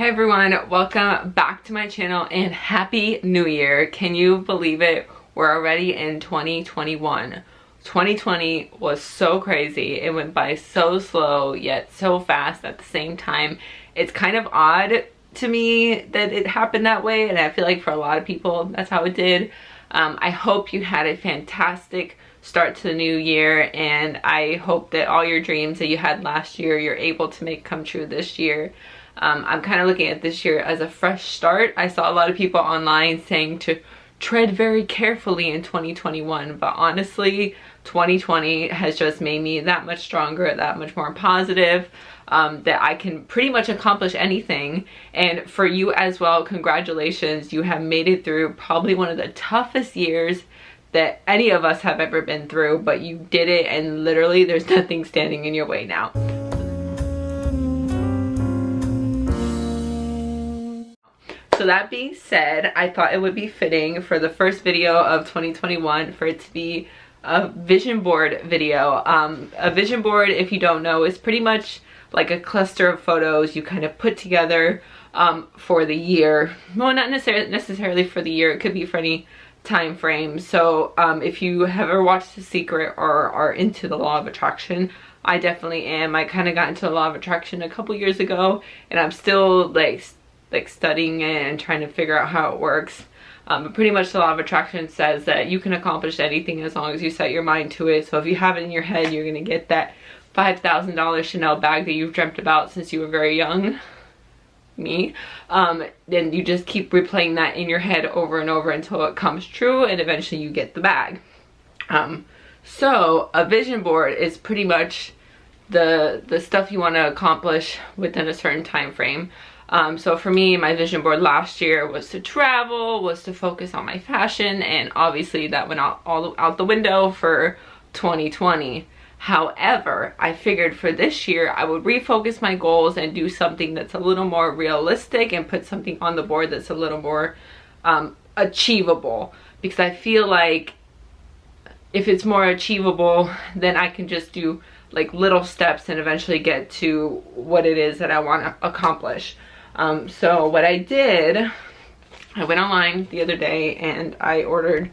Hey everyone, welcome back to my channel and Happy New Year. Can you believe it? We're already in 2021. 2020 was so crazy. It went by so slow yet so fast at the same time. It's kind of odd to me that it happened that way, and I feel like for a lot of people that's how it did. I hope you had a fantastic start to the new year, and I hope that all your dreams that you had last year you're able to make come true this year. I'm kind of looking at this year as a fresh start. I saw a lot of people online saying to tread very carefully in 2021, but honestly 2020 has just made me that much stronger, that much more positive, that I can pretty much accomplish anything. And for you as well, congratulations, you have made it through probably one of the toughest years that any of us have ever been through, but you did it, and literally there's nothing standing in your way now. So that being said, I thought it would be fitting for the first video of 2021 for it to be a vision board video. A vision board, if you don't know, is pretty much like a cluster of photos you kind of put together for the year. Well, not necessarily for the year, it could be for any time frame. So if you have ever watched The Secret or are into the law of attraction, I definitely am. I kind of got into the law of attraction a couple years ago, and I'm still like studying it and trying to figure out how it works. But pretty much the law of attraction says that you can accomplish anything as long as you set your mind to it. So if you have it in your head you're gonna get that $5,000 Chanel bag that you've dreamt about since you were very young, me, then you just keep replaying that in your head over and over until it comes true, and eventually you get the bag. So a vision board is pretty much the stuff you want to accomplish within a certain time frame. So for me, my vision board last year was to travel, was to focus on my fashion, and obviously that went all out the window for 2020. However, I figured for this year I would refocus my goals and do something that's a little more realistic and put something on the board that's a little more achievable, because I feel like if it's more achievable, then I can just do like little steps and eventually get to what it is that I want to accomplish. So what I did, I went online the other day and I ordered,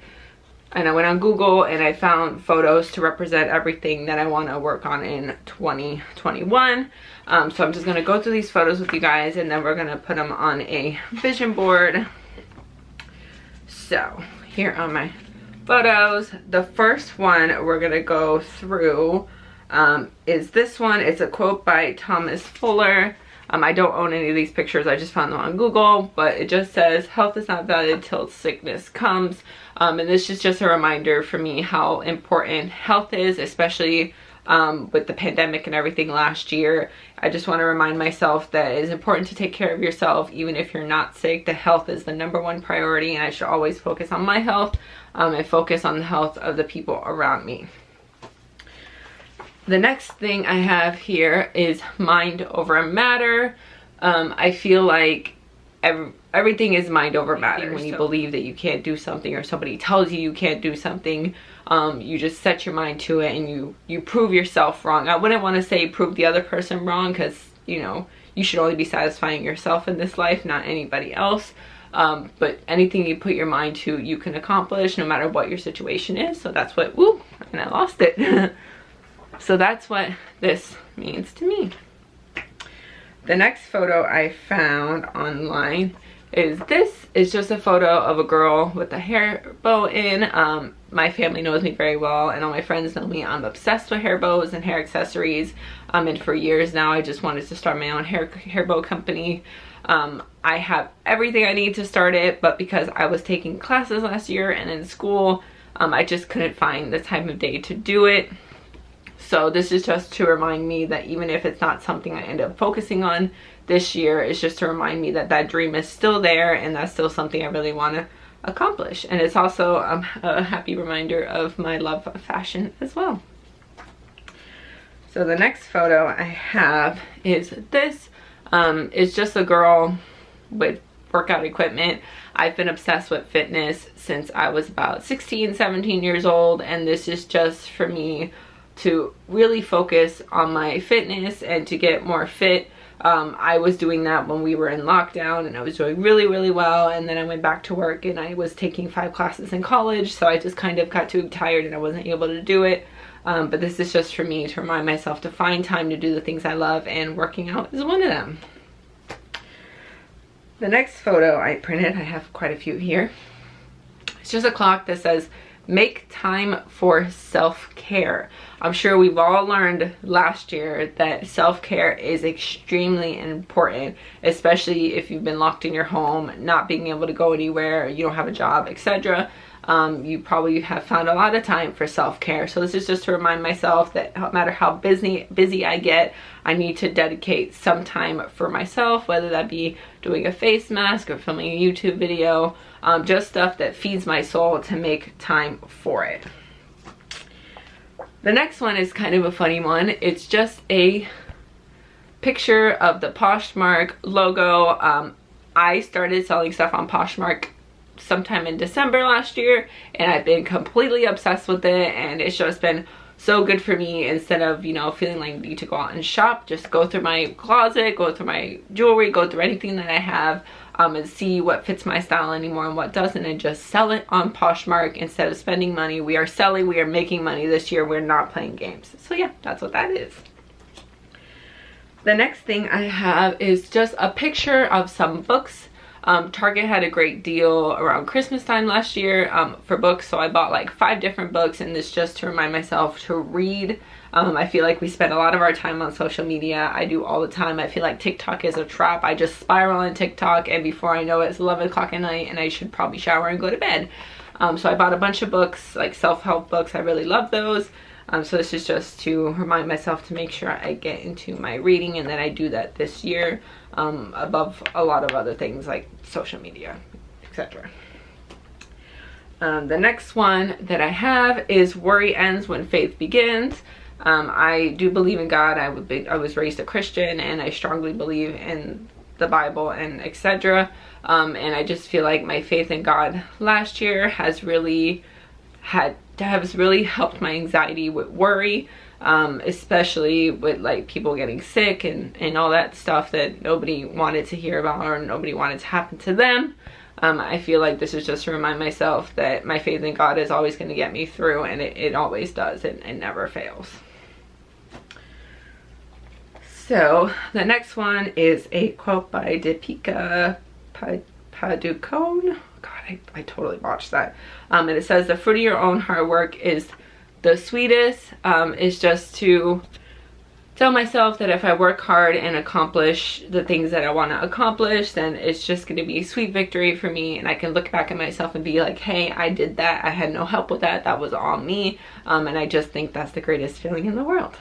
and I went on Google and I found photos to represent everything that I want to work on in 2021. So I'm just going to go through these photos with you guys, and then we're going to put them on a vision board. So here are my photos. The first one we're going to go through is this one. It's a quote by Thomas Fuller. I don't own any of these pictures, I just found them on Google, but it just says, health is not valid till sickness comes. And this is just a reminder for me how important health is, especially with the pandemic and everything last year. I just want to remind myself that it is important to take care of yourself even if you're not sick. The health is the #1 priority, and I should always focus on my health and focus on the health of the people around me. The next thing I have here is mind over matter. I feel like everything is mind over matter. When you believe that you can't do something, or somebody tells you you can't do something, you just set your mind to it and you prove yourself wrong. I wouldn't want to say prove the other person wrong, because you know, you should only be satisfying yourself in this life, not anybody else. But anything you put your mind to, you can accomplish no matter what your situation is. So that's what, woo, and I lost it. So that's what this means to me. The next photo I found online is this. It's just a photo of a girl with a hair bow in. My family knows me very well, and all my friends know me. I'm obsessed with hair bows and hair accessories. And for years now, I just wanted to start my own hair bow company. I have everything I need to start it, but because I was taking classes last year and in school, I just couldn't find the time of day to do it. So this is just to remind me that even if it's not something I end up focusing on this year, it's just to remind me that that dream is still there, and that's still something I really want to accomplish. And it's also a happy reminder of my love of fashion as well. So the next photo I have is this. It's just a girl with workout equipment. I've been obsessed with fitness since I was about 16, 17 years old, and this is just for me to really focus on my fitness and to get more fit I was doing that when we were in lockdown, and I was doing really well, and then I went back to work and I was taking 5 classes in college, so I just kind of got too tired and I wasn't able to do it. But this is just for me to remind myself to find time to do the things I love, and working out is one of them. The next photo I printed, I have quite a few here. It's just a clock that says, make time for self-care. I'm sure we've all learned last year that self-care is extremely important, especially if you've been locked in your home, not being able to go anywhere, you don't have a job, etc. You probably have found a lot of time for self-care. So this is just to remind myself that no matter how busy I get, I need to dedicate some time for myself, whether that be doing a face mask or filming a YouTube video, just stuff that feeds my soul, to make time for it. The next one is kind of a funny one. It's just a picture of the Poshmark logo. I started selling stuff on Poshmark sometime in December last year, and I've been completely obsessed with it, and it's just been so good for me. Instead of, you know, feeling like I need to go out and shop, just go through my closet, go through my jewelry, go through anything that I have, and see what fits my style anymore and what doesn't, and just sell it on Poshmark instead of spending money. We are selling, we are making money this year. We're not playing games. So yeah, that's what that is. The next thing I have is just a picture of some books. Target had a great deal around Christmas time last year for books, so I bought like 5 different books, and this just to remind myself to read. I feel like we spend a lot of our time on social media. I do all the time. I feel like TikTok is a trap. I just spiral on TikTok, and before I know it, it's 11 o'clock at night and I should probably shower and go to bed. So I bought a bunch of books, like self-help books. I really love those. So this is just to remind myself to make sure I get into my reading, and then I do that this year, above a lot of other things like social media, etc. The next one that I have is Worry Ends When Faith Begins. I do believe in God. I was raised a Christian, and I strongly believe in the Bible and etc. And I just feel like my faith in God last year has really helped my anxiety with worry, especially with like people getting sick and all that stuff that nobody wanted to hear about or nobody wanted to happen to them. I feel like this is just to remind myself that my faith in God is always going to get me through, and it always does. It never fails. So the next one is a quote by Deepika Padukone. God, I totally botched that. And it says, the fruit of your own hard work is the sweetest. Is just to tell myself that if I work hard and accomplish the things that I want to accomplish, then it's just going to be a sweet victory for me, and I can look back at myself and be like, hey, I did that. I had no help with that. That was all me. And I just think that's the greatest feeling in the world.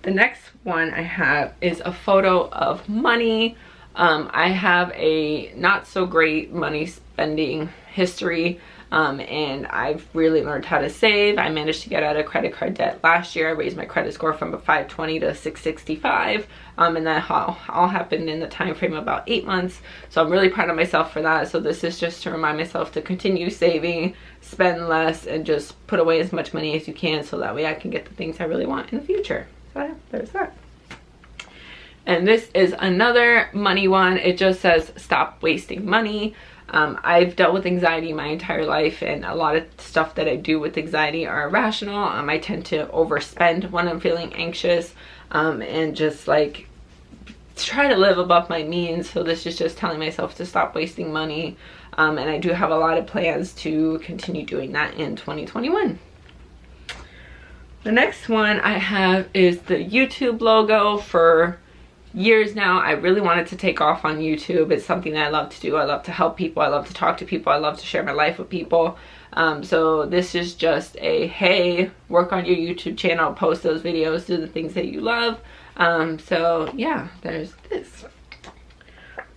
The next one I have is a photo of money. I have a not so great money spending history, and I've really learned how to save. I managed to get out of credit card debt last year. I raised my credit score from a 520 to 665, and that all happened in the time frame of about 8 months. So I'm really proud of myself for that. So this is just to remind myself to continue saving, spend less, and just put away as much money as you can, so that way I can get the things I really want in the future. So there's that. And this is another money one. It just says, stop wasting money. I've dealt with anxiety my entire life, and a lot of stuff that I do with anxiety are irrational. I tend to overspend when I'm feeling anxious, and just like try to live above my means. So this is just telling myself to stop wasting money. And I do have a lot of plans to continue doing that in 2021. The next one I have is the YouTube logo. For years now, I really wanted to take off on YouTube. It's something that I love to do. I love to help people. I love to talk to people. I love to share my life with people. So this is just a, hey, work on your YouTube channel, post those videos, do the things that you love. So yeah, there's this.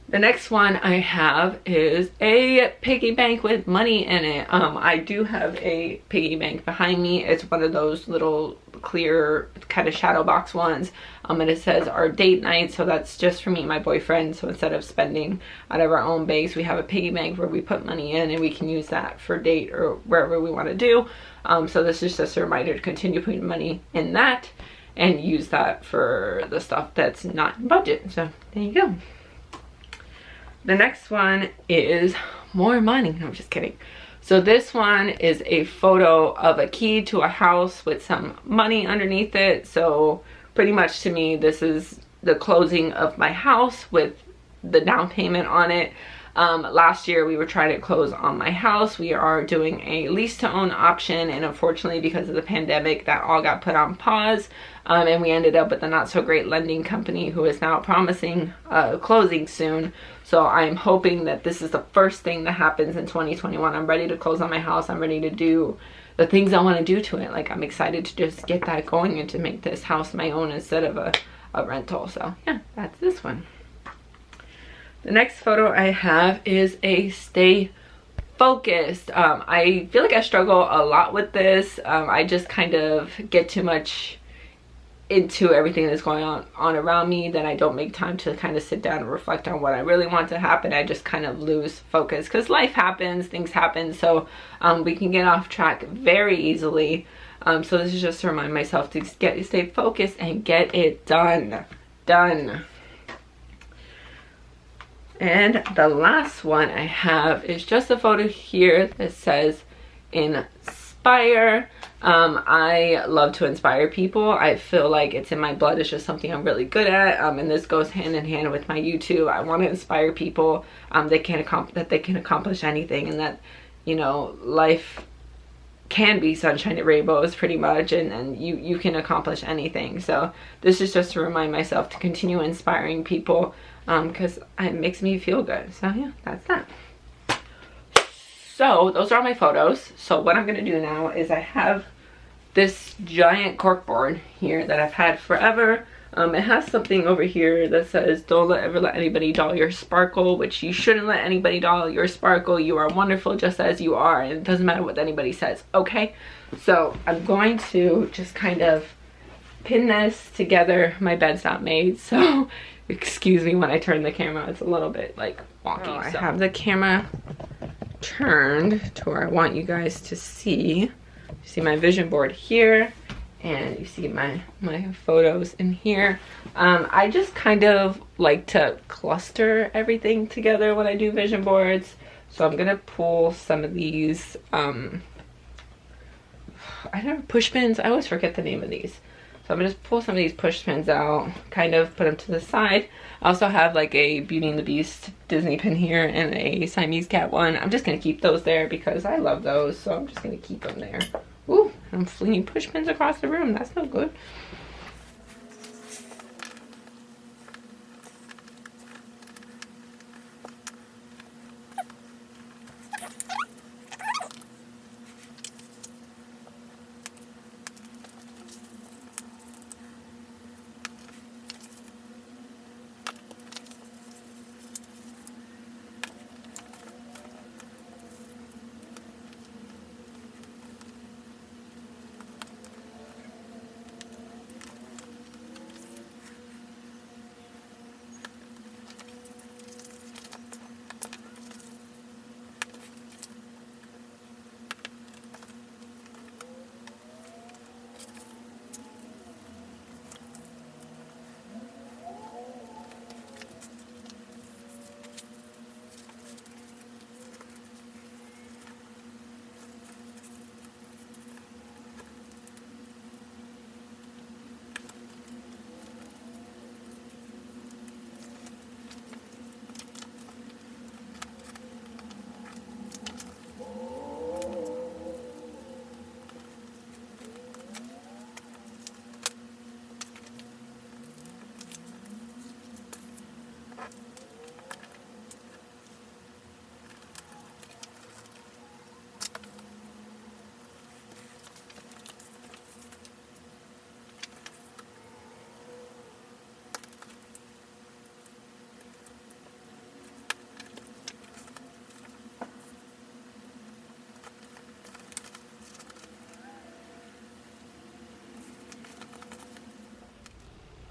The next one I have is a piggy bank with money in it. I do have a piggy bank behind me. It's one of those little clear kind of shadow box ones. And it says our date night. So that's just for me and my boyfriend. So instead of spending out of our own banks, we have a piggy bank where we put money in, and we can use that for date or wherever we want to do. So this is just a reminder to continue putting money in that. and use that for the stuff that's not in budget. So there you go. The next one is more money. No, I'm just kidding. So this one is a photo of a key to a house with some money underneath it. So pretty much to me, this is the closing of my house with the down payment on it. Last year we were trying to close on my house. We are doing a lease to own option, and unfortunately because of the pandemic that all got put on pause, and we ended up with a not so great lending company who is now promising closing soon. So I'm hoping that this is the first thing that happens in 2021. I'm ready to close on my house. I'm ready to do the things I want to do to it. Like, I'm excited to just get that going and to make this house my own instead of a rental. So yeah, that's this one. The next photo I have is a stay focused. I feel like I struggle a lot with this. I just kind of get too much into everything that's going on around me that I don't make time to kind of sit down and reflect on what I really want to happen. I just kind of lose focus because life happens, things happen, so we can get off track very easily. So this is just to remind myself to stay focused and get it done. And the last one I have is just a photo here that says inspire. I love to inspire people. I feel like it's in my blood. It's just something I'm really good at, and this goes hand in hand with my YouTube. I want to inspire people that they can accomplish anything, and that, you know, life can be sunshine and rainbows pretty much, and you can accomplish anything. So this is just to remind myself to continue inspiring people, because it makes me feel good. So yeah, that's that. So those are all my photos. So what I'm gonna do now is I have this giant corkboard here that I've had forever. It has something over here that says, don't ever let anybody dull your sparkle, which you shouldn't let anybody dull your sparkle. You are wonderful just as you are, and it doesn't matter what anybody says, okay? So I'm going to just kind of pin this together. My bed's not made, so excuse me when I turn the camera. It's a little bit like wonky. I have the camera turned to where I want you guys to see. You see my vision board here, and you see my photos in here. I just kind of like to cluster everything together when I do vision boards. So I'm gonna pull some of these, I don't know, push pins. I always forget the name of these. So I'm gonna just pull some of these push pins out, kind of put them to the side. I also have like a Beauty and the Beast Disney pin here and a Siamese cat one. I'm just gonna keep those there because I love those, so I'm just gonna keep them there. Ooh, I'm flinging push pins across the room. That's no good.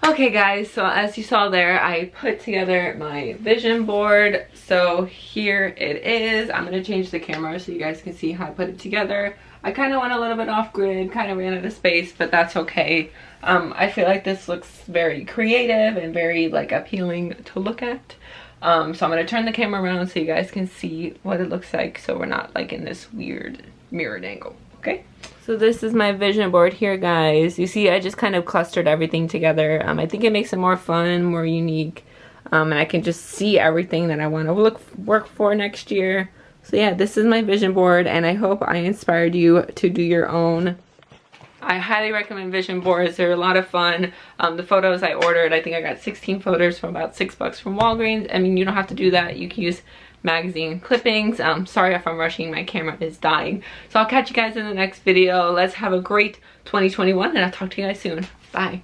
Okay guys, so as you saw there, I put together my vision board. So here it is. I'm going to change the camera so you guys can see how I put it together. I kind of went a little bit off grid, kind of ran out of space, but that's okay. I feel like this looks very creative and very like appealing to look at. So I'm going to turn the camera around so you guys can see what it looks like, so we're not like in this weird mirrored angle, okay? So this is my vision board here, guys. You see I just kind of clustered everything together. I think it makes it more fun, more unique, and I can just see everything that I want to work for next year. So yeah, this is my vision board, and I hope I inspired you to do your own. I highly recommend vision boards. They're a lot of fun. The photos I ordered, I think I got 16 photos for about $6 from Walgreens. I mean, you don't have to do that. You can use magazine clippings. Sorry if I'm rushing, my camera is dying. So I'll catch you guys in the next video. Let's have a great 2021, and I'll talk to you guys soon. Bye.